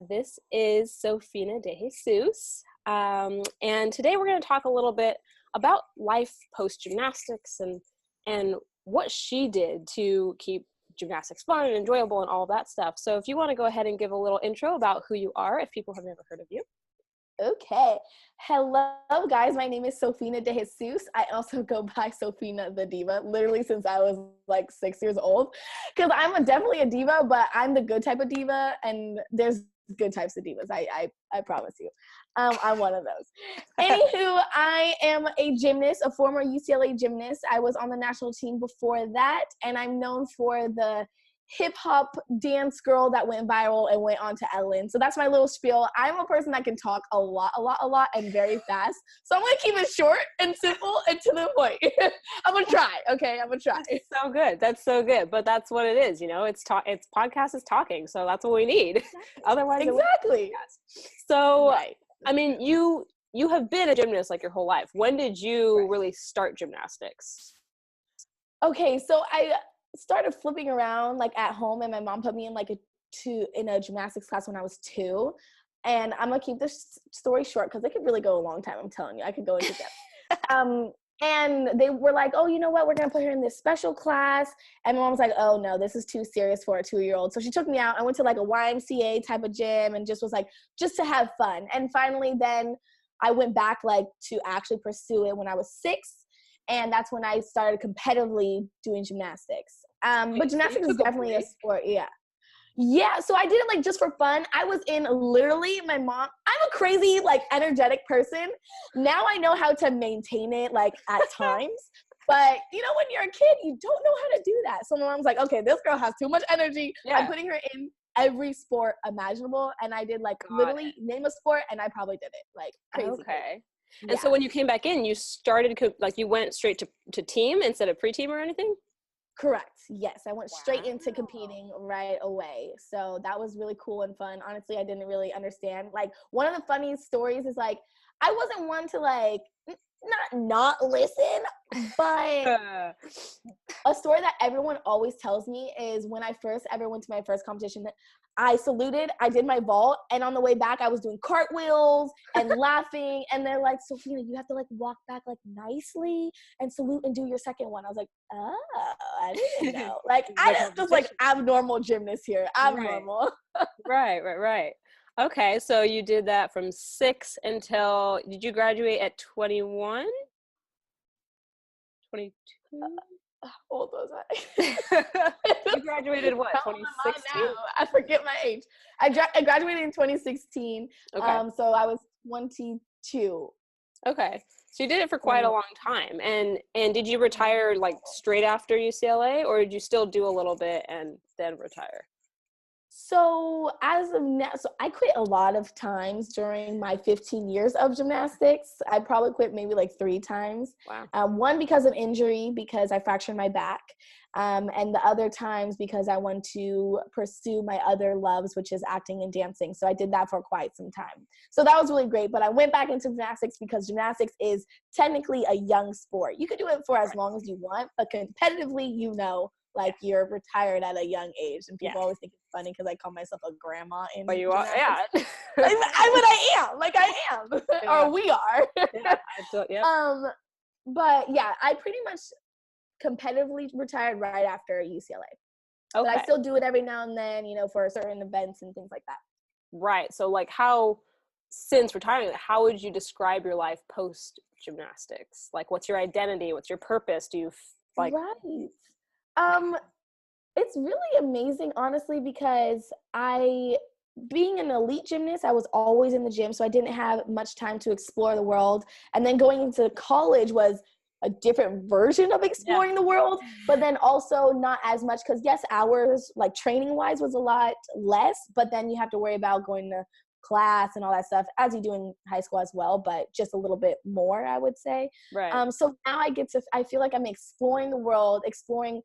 This is Sophina DeJesus, and today we're going to talk a little bit about life post-gymnastics and what she did to keep gymnastics fun and enjoyable and all of that stuff. So if you want to go ahead and give a little intro about who you are, if people have never heard of you. Okay. Hello, guys. My name is Sophina DeJesus. I also go by Sophina the Diva, literally since I was like 6 years old, because I'm definitely a diva, but I'm the good type of diva, and there's good types of divas. I promise you. I'm one of those. Anywho, I am a gymnast, a former UCLA gymnast. I was on the national team before that, and I'm known for the hip-hop dance girl that went viral and went on to Ellen. So that's my little spiel. I'm a person that can talk a lot and very fast. So I'm going to keep it short and simple and to the point. I'm going to try, okay? I'm going to try. So good. That's so good. But that's what it is, you know? It's podcast is talking, so that's what we need. Otherwise, exactly. So, right. I mean, you have been a gymnast like your whole life. When did you really start gymnastics? Okay, so I started flipping around like at home, and my mom put me in in a gymnastics class when I was 2. And I'm gonna keep this story short because it could really go a long time. I'm telling you, I could go into depth. And they were like, oh, you know what? We're gonna put her in this special class. And my mom was like, oh no, this is too serious for a 2-year-old. So she took me out. I went to like a YMCA type of gym and just was like, just to have fun. And finally, then I went back like to actually pursue it when I was 6. And that's when I started competitively doing gymnastics. But gymnastics is definitely a sport, yeah. Yeah, so I did it like just for fun. I was in literally my mom. I'm a crazy, like energetic person. Now I know how to maintain it like at times. But you know, when you're a kid, you don't know how to do that. So my mom's like, okay, this girl has too much energy. Yeah. I'm putting her in every sport imaginable. And I did like literally name a sport, and I probably did it like crazy. Okay. And so when you came back in, you started, like you went straight to team instead of pre-team or anything? Correct. Yes. I went straight into competing right away. So that was really cool and fun. Honestly, I didn't really understand. Like, one of the funniest stories is like, I wasn't one to like, not listen, but a story that everyone always tells me is when I first ever went to my first competition, I saluted, I did my vault, and on the way back, I was doing cartwheels and laughing, and they're like, Sophina, you have to like walk back like nicely and salute and do your second one. I was like, oh, I didn't know. Like, I am just like abnormal gymnast here, abnormal. Right. Okay, so you did that from 6 until, did you graduate at 21? 22? How old was I? You graduated what, 2016? I forget my age. I graduated in 2016. Okay. So I was 22. Okay. So you did it for quite a long time. And did you retire like straight after UCLA, or did you still do a little bit and then retire? So as of now, so I quit a lot of times during my 15 years of gymnastics. I probably quit maybe like 3 times. Wow. One because of injury, because I fractured my back. And the other times because I wanted to pursue my other loves, which is acting and dancing. So I did that for quite some time. So that was really great. But I went back into gymnastics because gymnastics is technically a young sport. You could do it for as long as you want, but competitively, you know, like you're retired at a young age, and people always think it's funny because I call myself a grandma in but you are, yeah. I am, like I am, yeah. Or we are. Yeah. But yeah, I pretty much competitively retired right after UCLA. Okay. But I still do it every now and then, you know, for certain events and things like that. Right. So like since retiring, how would you describe your life post gymnastics? Like, what's your identity? What's your purpose? Do you like? Right. It's really amazing, honestly, because being an elite gymnast, I was always in the gym, so I didn't have much time to explore the world. And then going into college was a different version of exploring the world, but then also not as much, because yes, hours, like training-wise, was a lot less, but then you have to worry about going to class and all that stuff, as you do in high school as well, but just a little bit more, I would say. Right. So now I feel like I'm exploring the world, exploring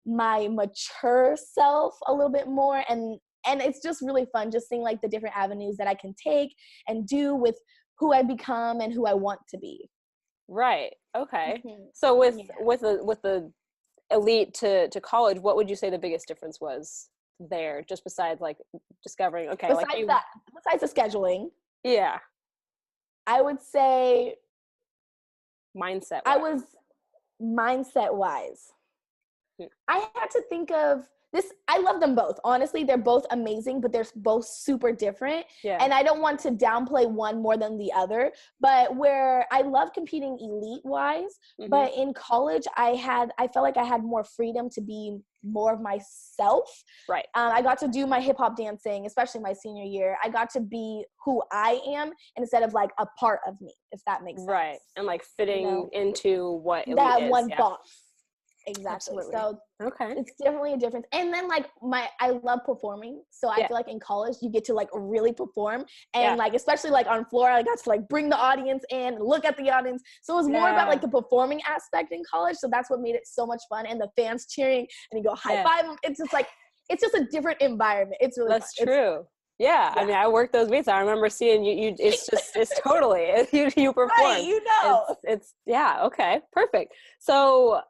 my mature self a little bit more, and it's just really fun just seeing like the different avenues that I can take and do with who I become and who I want to be. Right. Okay. Mm-hmm. So with the elite to college, what would you say the biggest difference was? there, just besides like discovering, okay, besides like besides the scheduling, yeah, I would say mindset I wise. was mindset wise. Hmm. I had to think of this. I love them both. Honestly, they're both amazing, but they're both super different. Yeah. And I don't want to downplay one more than the other. But where I love competing elite wise, but in college, I felt like I had more freedom to be more of myself. Right. I got to do my hip hop dancing, especially my senior year. I got to be who I am instead of like a part of me, if that makes sense. Right. And like fitting into what elite that is. one Yeah. box. Exactly. Absolutely. So okay, it's definitely a difference. And then like I love performing. So I feel like in college you get to like really perform. And like, especially like on floor, I got to like bring the audience in, look at the audience. So it was more about like the performing aspect in college. So that's what made it so much fun. And the fans cheering and you go high five them. It's just like, it's just a different environment. It's really that's fun. true. Yeah, I mean, I worked those meets. I remember seeing you. It's just, it's totally you perform. Right, you know. It's yeah. Okay, perfect. So,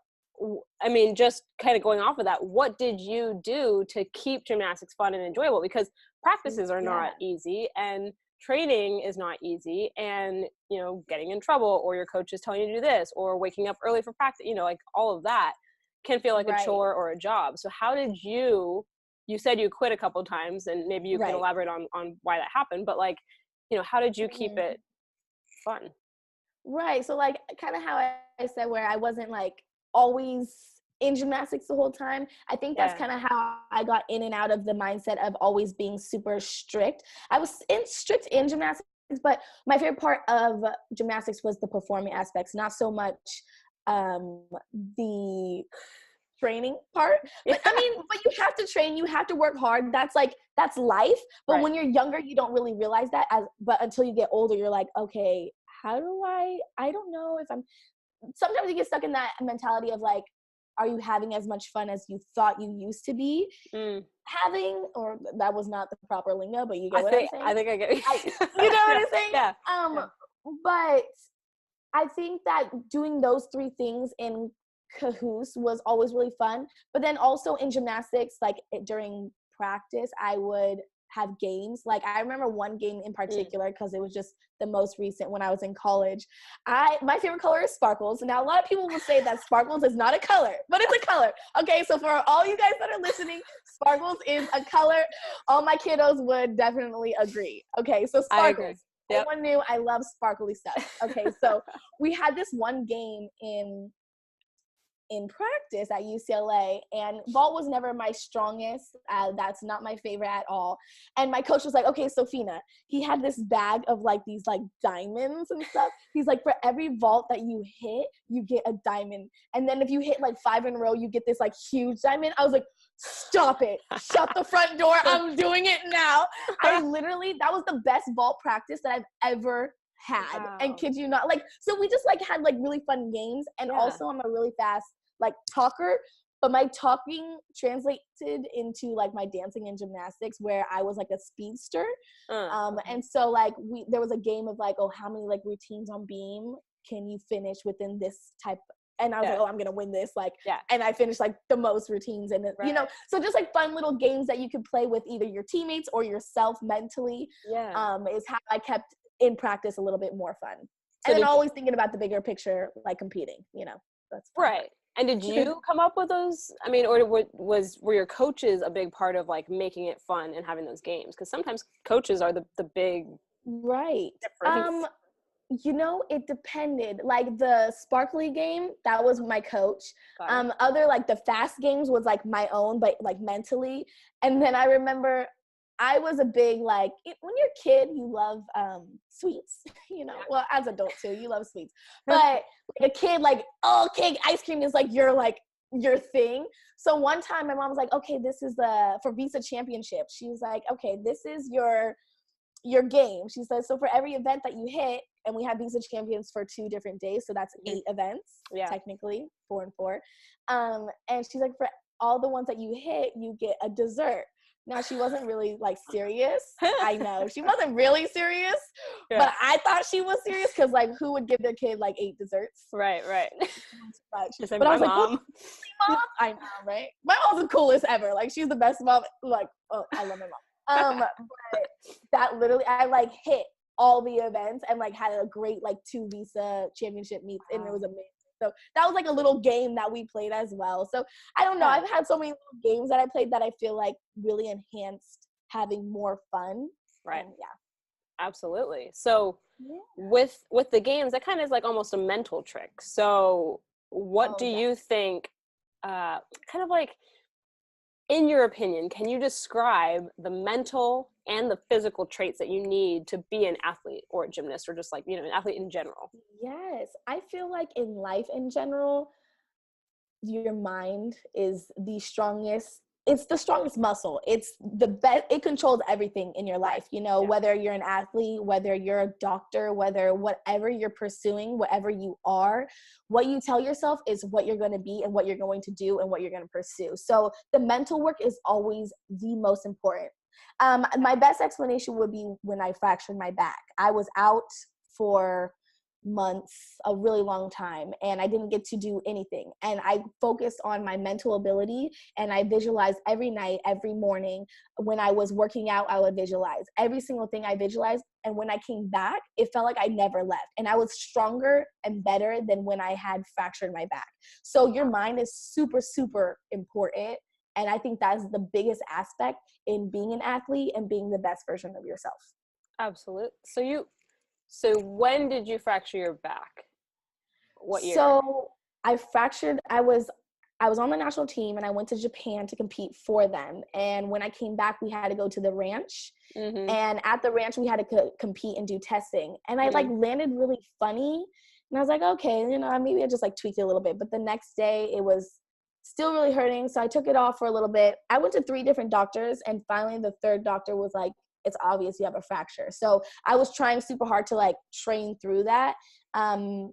I mean, just kind of going off of that, what did you do to keep gymnastics fun and enjoyable? Because practices are not easy, and training is not easy, and you know, getting in trouble, or your coach is telling you to do this, or waking up early for practice. You know, like all of that can feel like a chore or a job. So, how did you said you quit a couple of times, and maybe you can elaborate on why that happened, but like, you know, how did you keep it fun? Right. So like kind of how I said, where I wasn't like always in gymnastics the whole time. I think that's kind of how I got in and out of the mindset of always being super strict. I was strict in gymnastics, but my favorite part of gymnastics was the performing aspects, not so much the training part. But I mean, but you have to train, you have to work hard. That's life. But when you're younger, you don't really realize that, but until you get older, you're like, okay, how do I don't know if I'm, sometimes you get stuck in that mentality of like, are you having as much fun as you thought you used to be having? Or that was not the proper lingo, but you get what I'm saying? I think I get it. You know what I'm saying? Yeah. But I think that doing those three things in cahoose was always really fun. But then also in gymnastics, like during practice, I would have games. Like I remember one game in particular because it was just the most recent when I was in college. My favorite color is sparkles. Now a lot of people will say that sparkles is not a color, but it's a color. Okay, so for all you guys that are listening, sparkles is a color. All my kiddos would definitely agree. Okay, so sparkles. Everyone knew I love sparkly stuff. Okay, so we had this one game in practice at UCLA, and vault was never my strongest. That's not my favorite at all. And my coach was like, okay, Sophina, he had this bag of like these like diamonds and stuff. He's like, for every vault that you hit, you get a diamond. And then if you hit like 5 in a row, you get this like huge diamond. I was like, stop it. Shut the front door. I'm doing it now. That was the best vault practice that I've ever had. And kid you not, like, so we just like had like really fun games. And also I'm a really fast like talker, but my talking translated into like my dancing and gymnastics, where I was like a speedster. And so like there was a game of like, oh, how many like routines on beam can you finish within this type? And I was like, oh, I'm gonna win this, like, and I finished like the most routines, and you know, so just like fun little games that you could play with either your teammates or yourself mentally. Is how I kept in practice a little bit more fun. So and then always thinking about the bigger picture, like competing, you know, that's fun. Right. And did you come up with those? I mean, or were your coaches a big part of like making it fun and having those games? Because sometimes coaches are the big difference. You know, it depended. Like the sparkly game, that was my coach. Other like the fast games was like my own, but like mentally. And then I remember I was a big, like, when you're a kid, you love sweets, you know, well, as adults too, you love sweets, but like a kid, like, oh, cake, ice cream is like your thing. So one time my mom was like, okay, this is for Visa Championship. She was like, okay, this is your game. She says, so for every event that you hit, and we have Visa Champions for 2 different days, so that's 8 events, technically, 4 and 4. And she's like, for all the ones that you hit, you get a dessert. Now, she wasn't really, like, serious. I know. She wasn't really serious, but I thought she was serious because, like, who would give their kid, like, 8 desserts? Right. But I was like, well, mom, I know, right? My mom's the coolest ever. Like, she's the best mom. Like, oh, I love my mom. But that literally, I like hit all the events and like had a great like 2 visa championship meets, and it was amazing. So that was like a little game that we played as well. So I don't know. I've had so many little games that I played that I feel like really enhanced having more fun. Right. And, yeah. Absolutely. So with the games, that kind of is like almost a mental trick. So what do you think, kind of like, in your opinion, can you describe the mental and the physical traits that you need to be an athlete or a gymnast, or just like, you know, an athlete in general? Yes. I feel like in life in general, your mind is the strongest. It's the strongest muscle. It's the best. It controls everything in your life, you know, whether you're an athlete, whether you're a doctor, whether whatever you're pursuing, whatever you are, what you tell yourself is what you're going to be and what you're going to do and what you're going to pursue. So the mental work is always the most important. My best explanation would be when I fractured my back. I was out for months, a really long time, and I didn't get to do anything. And I focused on my mental ability, and I visualized every night, every morning. When I was working out, I would visualize every single thing. I visualized, and when I came back, it felt like I never left, and I was stronger and better than when I had fractured my back. So your mind is super, super important, and I think that's the biggest aspect in being an athlete and being the best version of yourself. Absolutely. So when did you fracture your back? What year? So I was on the national team, and I went to Japan to compete for them. And when I came back, we had to go to the ranch. Mm-hmm. And at the ranch, we had to compete and do testing. And I like landed really funny. And I was like, okay, you know, maybe I just like tweaked it a little bit. But the next day it was still really hurting. So I took it off for a little bit. I went to 3 different doctors, and finally the 3rd doctor was like, it's obvious you have a fracture. So I was trying super hard to like train through that. And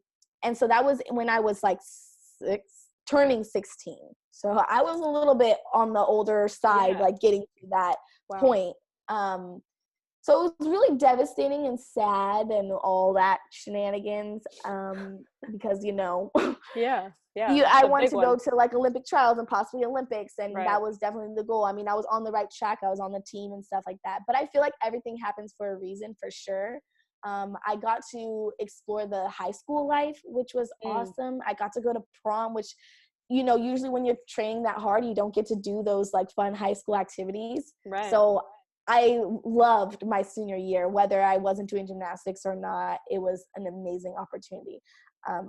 so that was when I was like turning 16. So I was a little bit on the older side, like getting to that point. So it was really devastating and sad and all that shenanigans, because, you know, I wanted to go to like Olympic trials and possibly Olympics, and that was definitely the goal. I mean, I was on the right track. I was on the team and stuff like that. But I feel like everything happens for a reason, for sure. I got to explore the high school life, which was awesome. I got to go to prom, which, you know, usually when you're training that hard, you don't get to do those like fun high school activities. Right. So I loved my senior year, whether I wasn't doing gymnastics or not. It was an amazing opportunity.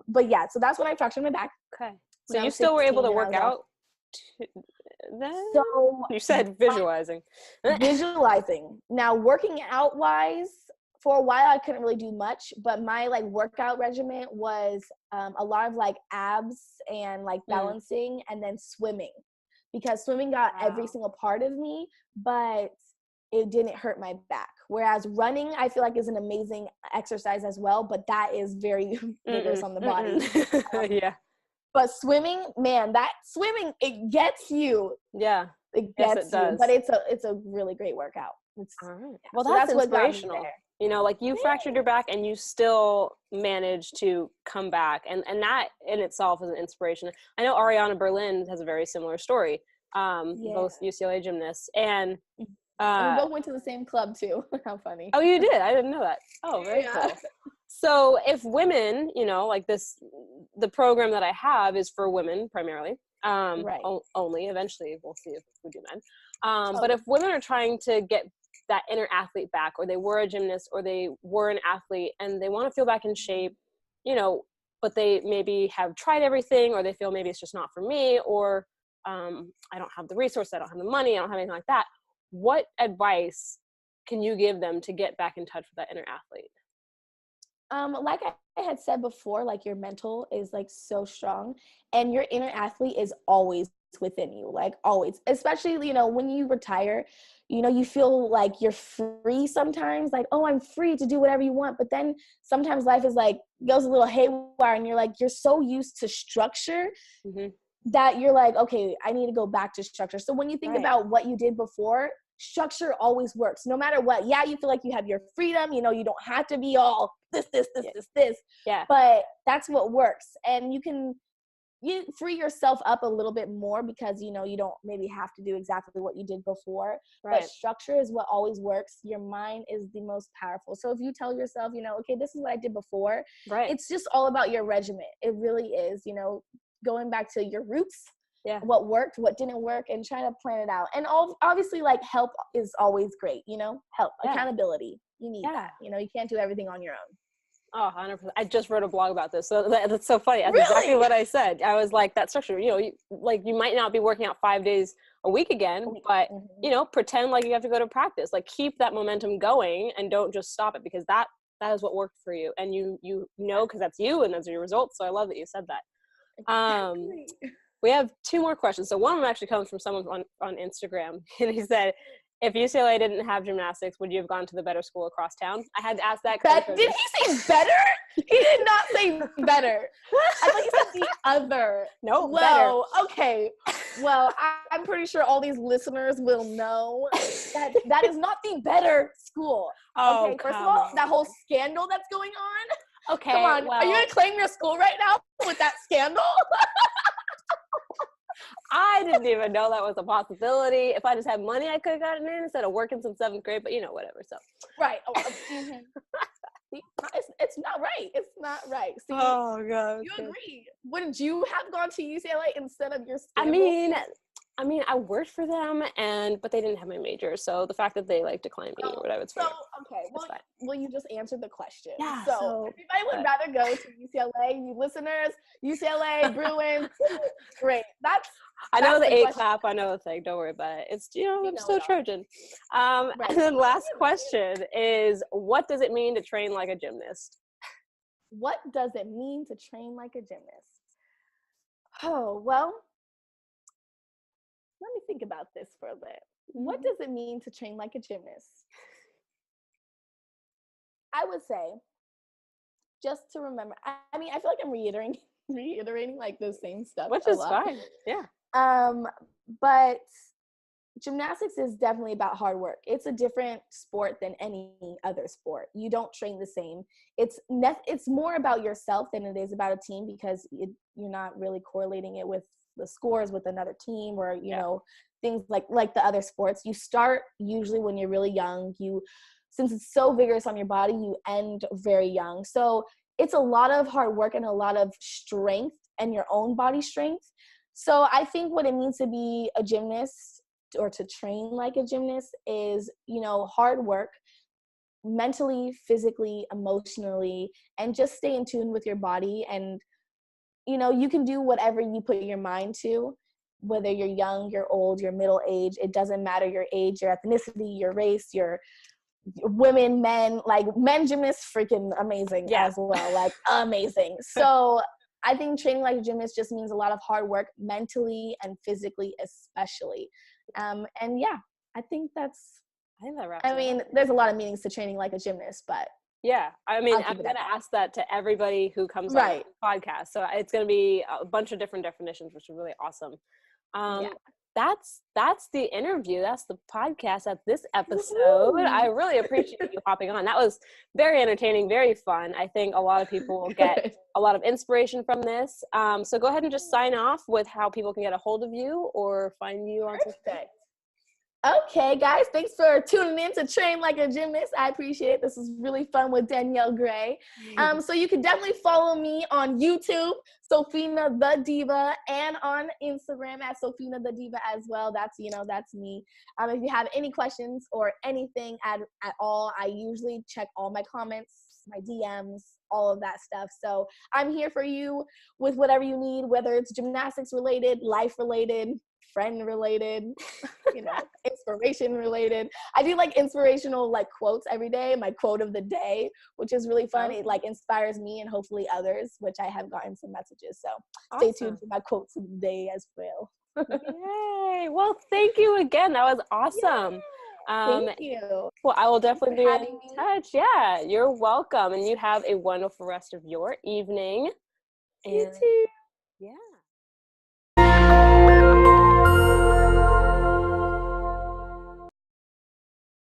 But yeah, so that's when I fractured my back. Okay. So you still were able to work out then? So you said visualizing. Visualizing. Now, working out wise, for a while I couldn't really do much, but my like workout regimen was a lot of like abs and like balancing and then swimming, because swimming got every single part of me, but it didn't hurt my back. Whereas running, I feel like, is an amazing exercise as well, but that is very vigorous on the body. But swimming, man, it gets you. Yeah. It gets you. But it's a really great workout. Well, that's inspirational. You know, like you fractured your back and you still managed to come back. And that in itself is an inspiration. I know Ariana Berlin has a very similar story. Both UCLA gymnasts. And we both went to the same club too. How funny. Oh, you did? I didn't know that. Oh, very cool. So if women, you know, like the program that I have is for women primarily, only. Eventually we'll see if we do men. But if women are trying to get that inner athlete back, or they were a gymnast or they were an athlete and they want to feel back in shape, you know, but they maybe have tried everything, or they feel maybe it's just not for me, or I don't have the resources, I don't have the money, I don't have anything like that. What advice can you give them to get back in touch with that inner athlete? Like I had said before, like your mental is like so strong, and your inner athlete is always within you, like always. Especially, you know, when you retire, you know, you feel like you're free sometimes, like, oh, I'm free to do whatever you want. But then sometimes life is like goes a little haywire, and you're so used to structure that you're like, okay, I need to go back to structure. So when you think about what you did before, structure always works, no matter what. Yeah, you feel like you have your freedom, you know, you don't have to be all this. Yeah. But that's what works. And you can you free yourself up a little bit more because, you know, you don't maybe have to do exactly what you did before. Right. But structure is what always works. Your mind is the most powerful. So if you tell yourself, you know, okay, this is what I did before, Right. it's just all about your regimen. It really is, you know, going back to your roots, Yeah. what worked, what didn't work, and trying to plan it out. And obviously, like, help is always great, you know, help, accountability. You need that. You know, you can't do everything on your own. Oh, 100%. I just wrote a blog about this. So that's so funny. That's Really? exactly what I said. I was like, that structure, you know, you might not be working out 5 days a week again, but, you know, pretend like you have to go to practice. Like, keep that momentum going and don't just stop it, because that is what worked for you. And you know, because that's you and those are your results. So I love that you said that. Exactly. We have 2 more questions. So one of them actually comes from someone on Instagram. And he said, if UCLA didn't have gymnastics, would you have gone to the better school across town? I had to ask that. Did he say better? He did not say better. I thought he said the other. No, better. Better. Okay. Well, I'm pretty sure all these listeners will know that is not the better school. Oh, okay. First of all, that whole scandal that's going on. Okay. Come on. Well, are you going to claim your school right now with that scandal? I didn't even know that was a possibility. If I just had money, I could have gotten in instead of working since 7th grade, but you know, whatever. So. Right. It's not right. It's not right. See, oh God. You agree. Wouldn't you have gone to UCLA instead of your scandal? I mean, I worked for them, but they didn't have my major. So the fact that they like declined me or whatever, it's fine. Okay. Well, you just answered the question. Yeah. So everybody would rather go to UCLA. You listeners, UCLA, Bruins, great. I know the A clap. I know the thing. Don't worry about it. It's, you know, I'm still Trojan. Right. And then last question is, what does it mean to train like a gymnast? What does it mean to train like a gymnast? Oh, well, let me think about this for a bit. What does it mean to train like a gymnast? I would say, just to remember, I mean, I feel like I'm reiterating like the same stuff. Which is fine. Yeah. But gymnastics is definitely about hard work. It's a different sport than any other sport. You don't train the same. It's more about yourself than it is about a team, because you're not really correlating it with the scores with another team, or you know, things like the other sports. You start usually when you're really young. Since it's so vigorous on your body, you end very young. So it's a lot of hard work and a lot of strength and your own body strength. So I think what it means to be a gymnast or to train like a gymnast is, you know, hard work, mentally, physically, emotionally, and just stay in tune with your body. And, you know, you can do whatever you put your mind to, whether you're young, you're old, you're middle age. It doesn't matter your age, your ethnicity, your race, your women, men. Like, men gymnasts, freaking amazing as well. Like, amazing. So I think training like a gymnast just means a lot of hard work, mentally and physically especially. And yeah, I think that wraps it up. There's a lot of meanings to training like a gymnast, but yeah, I mean, I'm going to ask that to everybody who comes on the podcast. So it's going to be a bunch of different definitions, which is really awesome. That's the interview. That's the podcast at this episode. I really appreciate you hopping on. That was very entertaining, very fun. I think a lot of people will get a lot of inspiration from this. So go ahead and just sign off with how people can get a hold of you or find you on social. Okay, guys, thanks for tuning in to Train Like a Gymnast. I appreciate it. This is really fun with Danielle Gray. So you can definitely follow me on YouTube, Sophina the Diva, and on Instagram at Sophina the Diva as well. That's me. If you have any questions or anything at all, I usually check all my comments, my DMs, all of that stuff. So I'm here for you with whatever you need, whether it's gymnastics related, life related, friend related, you know, inspiration related. I do like inspirational like quotes every day, my quote of the day, which is really fun. It like inspires me and hopefully others, which I have gotten some messages. So stay tuned for my quotes of the day as well. Yay. Well, thank you again. That was awesome. Thank you. Well, I will definitely be in touch. Yeah, you're welcome. And you have a wonderful rest of your evening. You too. Yeah.